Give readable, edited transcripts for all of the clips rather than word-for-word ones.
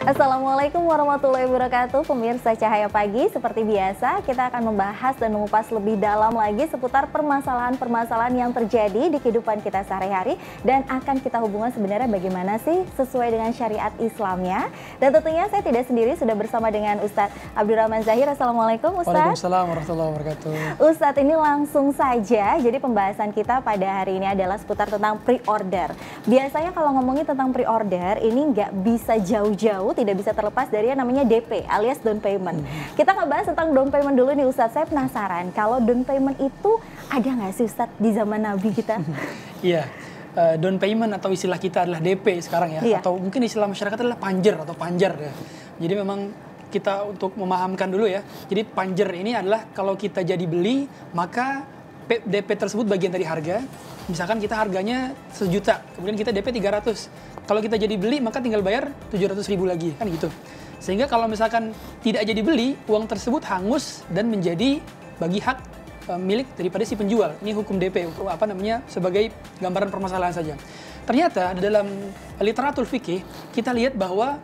Assalamualaikum warahmatullahi wabarakatuh. Pemirsa Cahaya Pagi, seperti biasa kita akan membahas dan mengupas lebih dalam lagi seputar permasalahan-permasalahan yang terjadi di kehidupan kita sehari-hari, dan akan kita hubungkan sebenarnya bagaimana sih sesuai dengan syariat Islamnya. Dan tentunya saya tidak sendiri, sudah bersama dengan Ustadz Abdurrahman Zahir. Assalamualaikum Ustadz. Waalaikumsalam warahmatullahi wabarakatuh. Ustadz, ini langsung saja, jadi pembahasan kita pada hari ini adalah seputar tentang pre-order. Biasanya kalau ngomongin tentang pre-order, ini nggak bisa jauh-jauh, tidak bisa terlepas dari yang namanya DP alias down payment. Kita ngebahas tentang down payment dulu nih Ustadz. Saya penasaran, kalau down payment itu ada nggak sih Ustadz di zaman Nabi kita? Iya, down payment atau istilah kita adalah DP sekarang ya, atau mungkin istilah masyarakat adalah panjer atau panjar ya. Jadi memang kita untuk memahamkan dulu ya. Jadi panjer ini adalah kalau kita jadi beli, maka DP tersebut bagian dari harga. Misalkan kita harganya 1 juta, kemudian kita DP 300. Kalau kita jadi beli, maka tinggal bayar 700.000 lagi, kan gitu. Sehingga kalau misalkan tidak jadi beli, uang tersebut hangus dan menjadi bagi hak milik daripada si penjual. Ini hukum DP, sebagai gambaran permasalahan saja. Ternyata dalam literatur fikih, kita lihat bahwa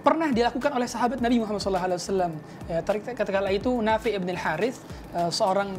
pernah dilakukan oleh sahabat Nabi Muhammad SAW. Ya, ketika itu Nafi' ibn al-Harith, seorang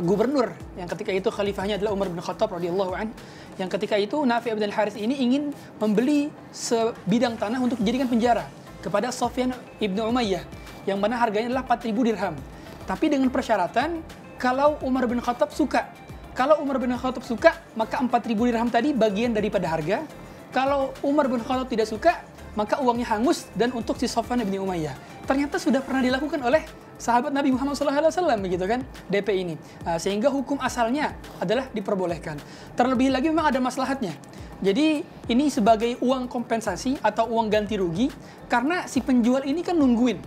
gubernur yang ketika itu khalifahnya adalah Umar bin Khattab radhiyallahu anhu, yang ketika itu Nafi' bin al-Harith ini ingin membeli sebidang tanah untuk dijadikan penjara kepada Sufyan ibn Umayyah yang mana harganya adalah 4.000 dirham. Tapi dengan persyaratan kalau Umar bin Khattab suka. Kalau Umar bin Khattab suka, maka 4.000 dirham tadi bagian daripada harga. Kalau Umar bin Khattab tidak suka, maka uangnya hangus dan untuk si Sufyan ibn Umayyah. Ternyata sudah pernah dilakukan oleh sahabat Nabi Muhammad SAW, begitu kan, DP ini. Sehingga hukum asalnya adalah diperbolehkan. Terlebih lagi memang ada maslahatnya. Jadi ini sebagai uang kompensasi atau uang ganti rugi, karena si penjual ini kan nungguin.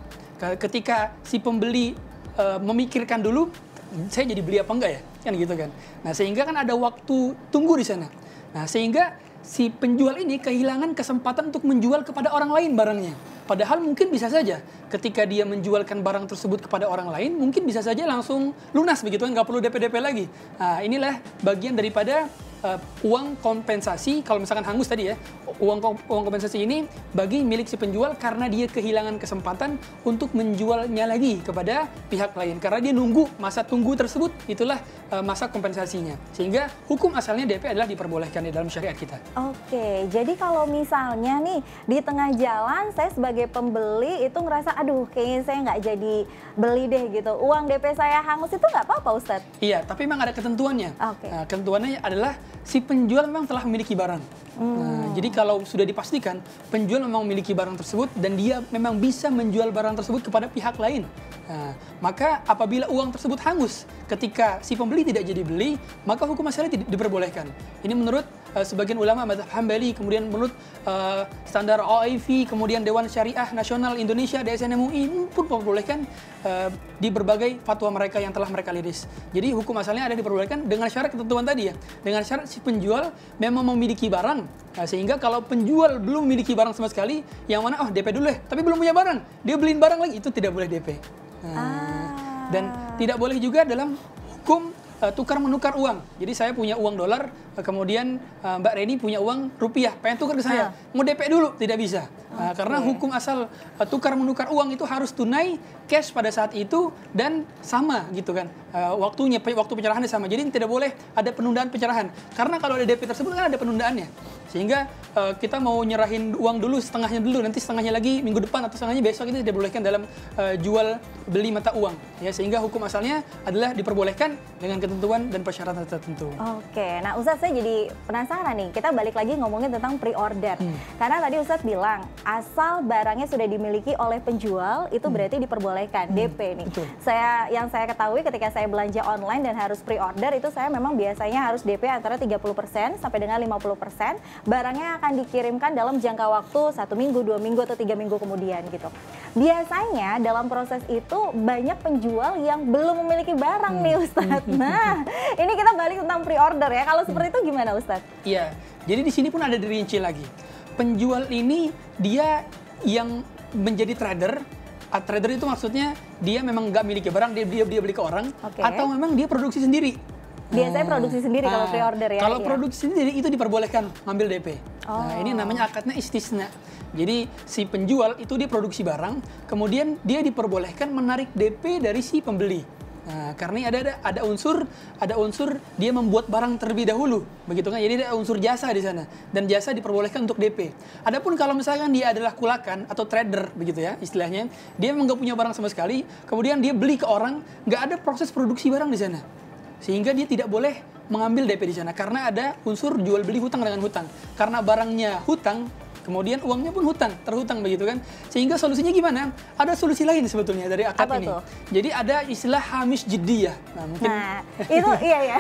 Ketika si pembeli memikirkan dulu, saya jadi beli apa enggak ya, kan gitu kan. Nah sehingga kan ada waktu tunggu di sana. Nah sehingga si penjual ini kehilangan kesempatan untuk menjual kepada orang lain barangnya. Padahal mungkin bisa saja ketika dia menjualkan barang tersebut kepada orang lain, mungkin bisa saja langsung lunas begitu kan, nggak perlu DP-DP lagi. Nah inilah bagian daripada uang kompensasi, kalau misalkan hangus tadi ya, uang kompensasi ini bagi milik si penjual karena dia kehilangan kesempatan untuk menjualnya lagi kepada pihak lain. Karena dia nunggu, masa tunggu tersebut itulah masa kompensasinya. Sehingga hukum asalnya DP adalah diperbolehkan di dalam syariat kita. Oke, jadi kalau misalnya nih di tengah jalan saya sebagai pembeli itu ngerasa, aduh kayaknya saya nggak jadi beli deh gitu, uang DP saya hangus, itu nggak apa-apa Ustadz? Iya, tapi memang ada ketentuannya. Nah, ketentuannya adalah si penjual memang telah memiliki barang. Nah, jadi kalau sudah dipastikan penjual memang memiliki barang tersebut dan dia memang bisa menjual barang tersebut kepada pihak lain, nah, maka apabila uang tersebut hangus ketika si pembeli tidak jadi beli, maka hukum asalnya diperbolehkan. Ini menurut sebagian ulama mazhab Hambali, kemudian menurut standar OIV, kemudian Dewan Syariah Nasional Indonesia DSN MUI pun diperbolehkan di berbagai fatwa mereka yang telah mereka liris. Jadi hukum asalnya ada diperbolehkan dengan syarat ketentuan tadi ya, dengan syarat si penjual memang memiliki barang. Nah, sehingga kalau penjual belum memiliki barang sama sekali, yang mana DP dulu ya, tapi belum punya barang, dia beliin barang lagi, itu tidak boleh DP. Dan tidak boleh juga dalam hukum tukar menukar uang. Jadi saya punya uang dolar, kemudian Mbak Reni punya uang rupiah, pengen tukar ke saya, mau DP dulu, tidak bisa. Karena hukum asal tukar menukar uang itu harus tunai, cash pada saat itu, dan sama gitu kan. Waktu pencerahannya sama. Jadi tidak boleh ada penundaan pencerahan. Karena kalau ada DP tersebut kan ada penundaannya. Sehingga kita mau nyerahin uang dulu, setengahnya dulu, nanti setengahnya lagi minggu depan atau setengahnya besok, itu tidak diperbolehkan dalam jual beli mata uang. Ya, sehingga hukum asalnya adalah diperbolehkan dengan ketentuan dan persyaratan tertentu. Oke, nah Ustadz saya jadi penasaran nih, kita balik lagi ngomongin tentang pre-order. Karena tadi Ustadz bilang, asal barangnya sudah dimiliki oleh penjual, itu berarti diperbolehkan, DP nih. Yang saya ketahui ketika saya belanja online dan harus pre-order, itu saya memang biasanya harus DP antara 30% sampai dengan 50%. Barangnya akan dikirimkan dalam jangka waktu 1 minggu, 2 minggu, atau 3 minggu kemudian gitu. Biasanya dalam proses itu banyak penjual yang belum memiliki barang nih Ustadz. Nah, ini kita balik tentang pre-order ya. Kalau seperti itu gimana Ustadz? Iya, jadi di sini pun ada dirinci lagi. Penjual ini dia yang menjadi trader. Trader itu maksudnya dia memang nggak miliki barang, dia beli ke orang, atau memang dia produksi sendiri. Biasanya produksi sendiri kalau pre-order ya? Kalau produksi sendiri itu diperbolehkan ngambil DP. Nah, ini namanya akadnya istisna. Jadi si penjual itu dia produksi barang, kemudian dia diperbolehkan menarik DP dari si pembeli. Nah, karena ada unsur dia membuat barang terlebih dahulu, begitu kan? Jadi ada unsur jasa di sana dan jasa diperbolehkan untuk DP. Adapun kalau misalkan dia adalah kulakan atau trader, begitu ya istilahnya, dia memang nggak punya barang sama sekali, kemudian dia beli ke orang, nggak ada proses produksi barang di sana, sehingga dia tidak boleh mengambil DP di sana karena ada unsur jual beli hutang dengan hutang. Karena barangnya hutang, kemudian uangnya pun terhutang begitu kan. Sehingga solusinya gimana? Ada solusi lain sebetulnya dari akad ini. Tuh? Jadi ada istilah hamish jiddiyah. Itu iya ya.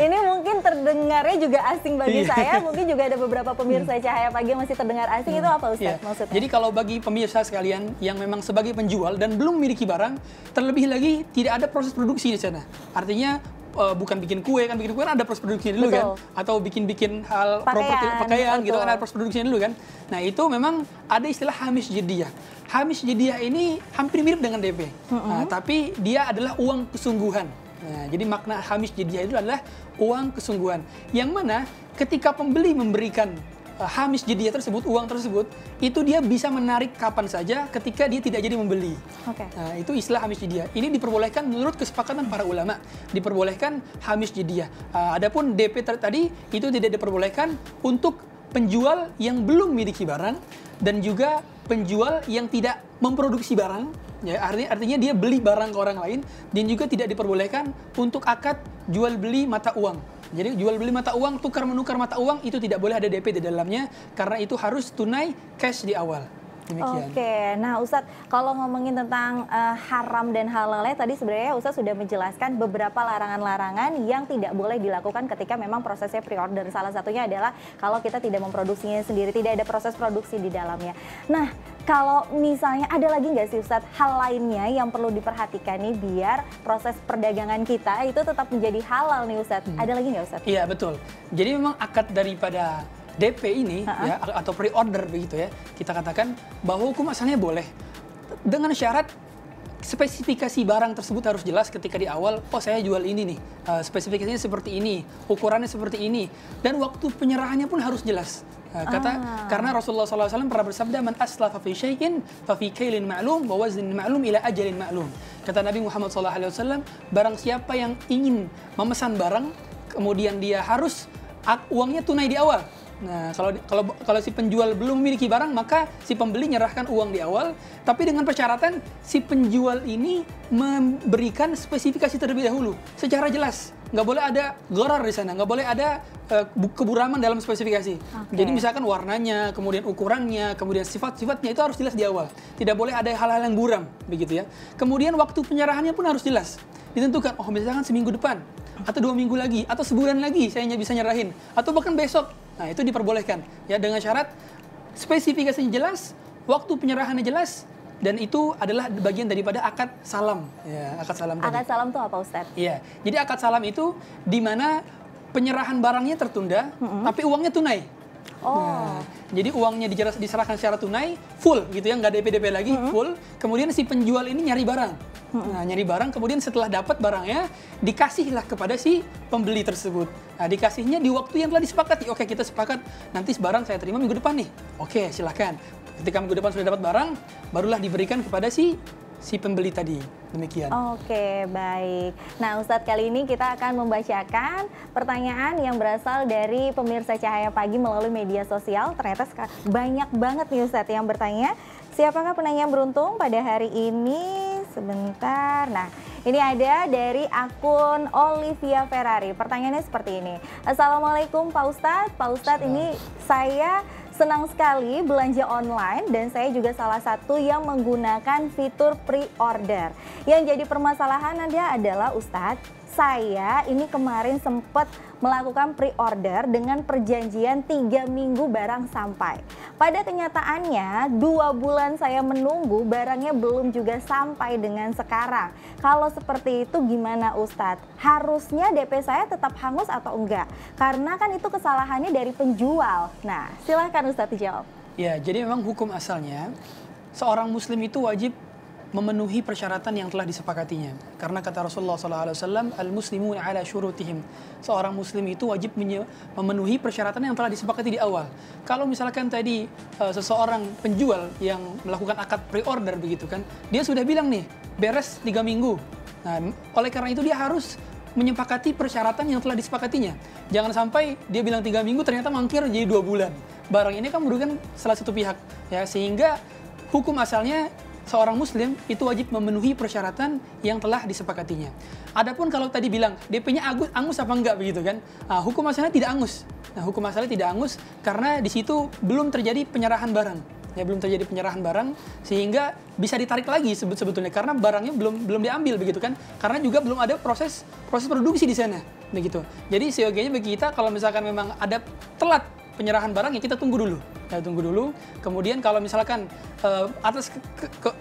Ini mungkin terdengarnya juga asing bagi saya. Mungkin juga ada beberapa pemirsa Cahaya Pagi yang masih terdengar asing. Itu apa Ustaz maksudnya? Jadi kalau bagi pemirsa sekalian yang memang sebagai penjual dan belum memiliki barang, terlebih lagi tidak ada proses produksi di sana. Artinya bukan bikin kue kan ada proses produksinya dulu. Betul. Kan, atau bikin hal pakaian gitu kan ada proses produksinya dulu kan. Nah itu memang ada istilah hamish jiddiyah. Hamish jiddiyah ini hampir mirip dengan DP, nah, tapi dia adalah uang kesungguhan. Nah, jadi makna hamish jiddiyah itu adalah uang kesungguhan, yang mana ketika pembeli memberikan hamish jiddiyah tersebut, uang tersebut, itu dia bisa menarik kapan saja ketika dia tidak jadi membeli. Nah, itu istilah hamish jiddiyah. Ini diperbolehkan menurut kesepakatan para ulama, diperbolehkan hamish jiddiyah. Adapun DP tadi itu tidak diperbolehkan untuk penjual yang belum memiliki barang dan juga penjual yang tidak memproduksi barang. Ya, artinya dia beli barang ke orang lain, dan juga tidak diperbolehkan untuk akad jual beli mata uang. Jadi jual beli mata uang, tukar menukar mata uang itu tidak boleh ada DP di dalamnya karena itu harus tunai cash di awal. Demikian. Oke, nah Ustadz, kalau ngomongin tentang haram dan halalnya, tadi sebenarnya Ustadz sudah menjelaskan beberapa larangan-larangan yang tidak boleh dilakukan ketika memang prosesnya pre-order. Salah satunya adalah kalau kita tidak memproduksinya sendiri, tidak ada proses produksi di dalamnya. Nah, kalau misalnya ada lagi nggak sih Ustadz hal lainnya yang perlu diperhatikan nih biar proses perdagangan kita itu tetap menjadi halal nih Ustadz? Ada lagi nggak Ustadz? Iya, betul. Jadi memang akad daripada DP ini ya, atau pre-order begitu ya, kita katakan bahwa hukum asalnya boleh dengan syarat spesifikasi barang tersebut harus jelas ketika di awal. Oh, saya jual ini nih, spesifikasinya seperti ini, ukurannya seperti ini, dan waktu penyerahannya pun harus jelas. Karena Rasulullah SAW pernah bersabda, man aslafa fi syai'in fa fi kailin ma'lum wa waznin ma'lum ila ajalin ma'lum. Kata Nabi Muhammad SAW, barang siapa yang ingin memesan barang, kemudian dia harus uangnya tunai di awal. Nah, kalau si penjual belum memiliki barang, maka si pembeli nyerahkan uang di awal, tapi dengan persyaratan si penjual ini memberikan spesifikasi terlebih dahulu secara jelas. Nggak boleh ada gharar di sana, nggak boleh ada keburaman dalam spesifikasi. Jadi misalkan warnanya, kemudian ukurannya, kemudian sifat-sifatnya itu harus jelas di awal. Tidak boleh ada hal-hal yang buram, begitu ya. Kemudian waktu penyerahannya pun harus jelas. Ditentukan, oh misalkan seminggu depan, atau 2 minggu lagi, atau sebulan lagi saya bisa nyerahin, atau bahkan besok. Nah, itu diperbolehkan ya dengan syarat spesifikasinya jelas, waktu penyerahannya jelas, dan itu adalah bagian daripada akad salam. Ya, akad salam tadi. Akad salam itu apa Ustaz? Iya. Jadi akad salam itu di mana penyerahan barangnya tertunda, tapi uangnya tunai. Nah, jadi uangnya diserahkan secara tunai, full gitu ya, nggak DP-DP lagi, full. Kemudian si penjual ini nyari barang. Nah, nyari barang, kemudian setelah dapat barangnya, dikasihlah kepada si pembeli tersebut. Nah, dikasihnya di waktu yang telah disepakati. Oke, kita sepakat, nanti barang saya terima minggu depan nih. Oke, silakan. Ketika minggu depan sudah dapat barang, barulah diberikan kepada si pembeli tadi. Demikian. Oke, baik. Nah, Ustadz, kali ini kita akan membacakan pertanyaan yang berasal dari pemirsa Cahaya Pagi melalui media sosial. Ternyata banyak banget nih Ustadz yang bertanya. Siapakah penanya beruntung pada hari ini? Sebentar. Nah, ini ada dari akun Olivia Ferrari. Pertanyaannya seperti ini. Assalamualaikum Pak Ustadz. Pak Ustadz, ini saya senang sekali belanja online dan saya juga salah satu yang menggunakan fitur pre-order. Yang jadi permasalahan adalah Ustadz, saya ini kemarin sempat melakukan pre-order dengan perjanjian 3 minggu barang sampai. Pada kenyataannya 2 bulan saya menunggu barangnya belum juga sampai dengan sekarang. Kalau seperti itu gimana Ustadz? Harusnya DP saya tetap hangus atau enggak? Karena kan itu kesalahannya dari penjual. Nah, silahkan Ustadz dijawab. Ya, jadi memang hukum asalnya seorang muslim itu wajib memenuhi persyaratan yang telah disepakatinya. Karena kata Rasulullah SAW, al-muslimun ala syurutihim. Seorang muslim itu wajib memenuhi persyaratan yang telah disepakati di awal. Kalau misalkan tadi seseorang penjual yang melakukan akad pre-order begitu kan, dia sudah bilang nih, beres 3 minggu. Nah, oleh karena itu dia harus menyepakati persyaratan yang telah disepakatinya. Jangan sampai dia bilang 3 minggu ternyata mangkir jadi 2 bulan. Barang ini kan merugikan salah satu pihak, ya, sehingga hukum asalnya seorang muslim itu wajib memenuhi persyaratan yang telah disepakatinya. Adapun kalau tadi bilang DP-nya angus apa enggak begitu kan? Nah, hukum asalnya tidak angus. Nah, hukum asalnya tidak angus karena di situ belum terjadi penyerahan barang. Ya, belum terjadi penyerahan barang sehingga bisa ditarik lagi sebetulnya karena barangnya belum diambil begitu kan? Karena juga belum ada proses produksi di sana begitu. Jadi seyogianya bagi kita kalau misalkan memang ada telat penyerahan barang ya kita tunggu dulu. Ya, tunggu dulu. Kemudian kalau misalkan atas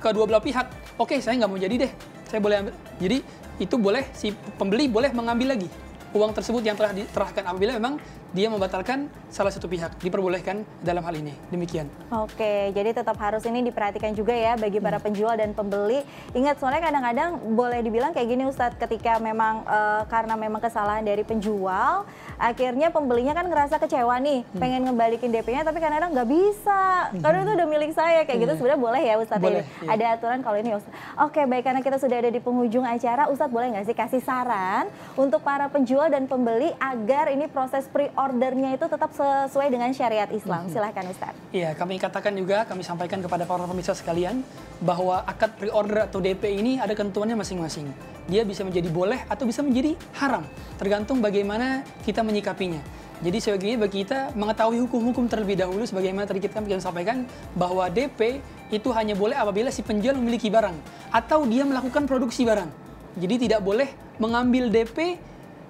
kedua belah pihak, oke, saya nggak mau jadi deh, saya boleh ambil. Jadi itu boleh, si pembeli boleh mengambil lagi uang tersebut yang telah diserahkan apabila memang dia membatalkan salah satu pihak, diperbolehkan dalam hal ini. Demikian. Oke, jadi tetap harus ini diperhatikan juga ya bagi para penjual dan pembeli. Ingat, soalnya kadang-kadang boleh dibilang kayak gini Ustadz, ketika memang karena memang kesalahan dari penjual, akhirnya pembelinya kan ngerasa kecewa nih, pengen ngembalikin DP-nya tapi kadang-kadang nggak bisa, karena itu udah milik saya, kayak gitu. Sebenarnya boleh ya Ustadz? Boleh, ya? Ada aturan kalau ini Ustadz. Oke, baik, karena kita sudah ada di penghujung acara, Ustadz boleh nggak sih kasih saran untuk para penjual dan pembeli agar ini proses pre-ordernya itu tetap sesuai dengan syariat Islam? Silahkan Ustadz. Iya, kami katakan juga, kami sampaikan kepada para pemirsa sekalian bahwa akad pre-order atau DP ini ada ketentuannya masing-masing. Dia bisa menjadi boleh atau bisa menjadi haram, tergantung bagaimana kita menyikapinya. Jadi sebagiannya bagi kita mengetahui hukum-hukum terlebih dahulu, sebagaimana tadi kita sampaikan bahwa DP itu hanya boleh apabila si penjual memiliki barang atau dia melakukan produksi barang. Jadi tidak boleh mengambil DP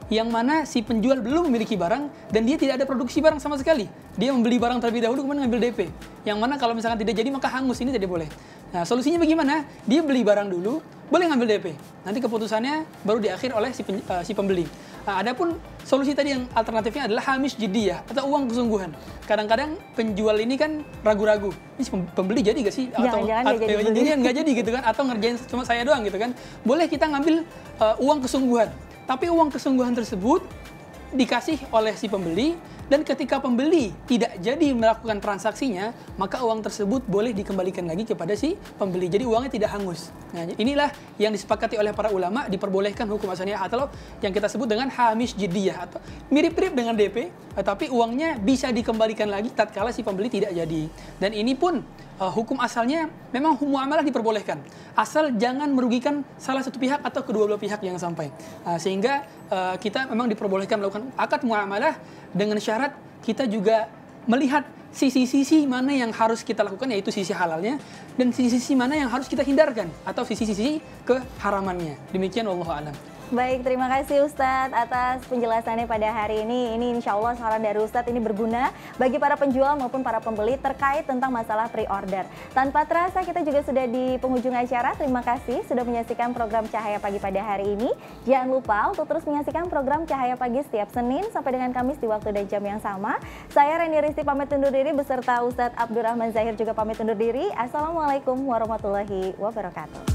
yang mana si penjual belum memiliki barang dan dia tidak ada produksi barang sama sekali. Dia membeli barang terlebih dahulu kemudian ngambil DP. Yang mana kalau misalkan tidak jadi maka hangus, ini tidak boleh. Nah, solusinya bagaimana? Dia beli barang dulu, boleh ngambil DP. Nanti keputusannya baru diakhir oleh si pembeli. Nah, adapun solusi tadi yang alternatifnya adalah hamish jiddiyah atau uang kesungguhan. Kadang-kadang penjual ini kan ragu-ragu, ini pembeli jadi gak sih? Atau nggak jadi gitu kan? Atau ngerjain cuma saya doang gitu kan? Boleh kita ngambil uang kesungguhan. Tapi uang kesungguhan tersebut dikasih oleh si pembeli, dan ketika pembeli tidak jadi melakukan transaksinya, maka uang tersebut boleh dikembalikan lagi kepada si pembeli. Jadi uangnya tidak hangus. Nah, inilah yang disepakati oleh para ulama, diperbolehkan hukum asalnya atau yang kita sebut dengan hamish jiddiyah, atau mirip-mirip dengan DP, tapi uangnya bisa dikembalikan lagi tatkala si pembeli tidak jadi. Dan ini pun hukum asalnya memang muamalah diperbolehkan, asal jangan merugikan salah satu pihak atau kedua belah pihak yang sampai. Sehingga kita memang diperbolehkan melakukan akad muamalah dengan syarat kita juga melihat sisi-sisi mana yang harus kita lakukan, yaitu sisi halalnya, dan sisi-sisi mana yang harus kita hindarkan atau sisi-sisi keharamannya. Demikian, wallahu a'lam. Baik, terima kasih Ustadz atas penjelasannya pada hari ini. Ini insya Allah saran dari Ustadz ini berguna bagi para penjual maupun para pembeli terkait tentang masalah pre-order. Tanpa terasa kita juga sudah di penghujung acara. Terima kasih sudah menyaksikan program Cahaya Pagi pada hari ini. Jangan lupa untuk terus menyaksikan program Cahaya Pagi setiap Senin sampai dengan Kamis di waktu dan jam yang sama. Saya Reni Risti pamit undur diri beserta Ustadz Abdurrahman Zahir juga pamit undur diri. Assalamualaikum warahmatullahi wabarakatuh.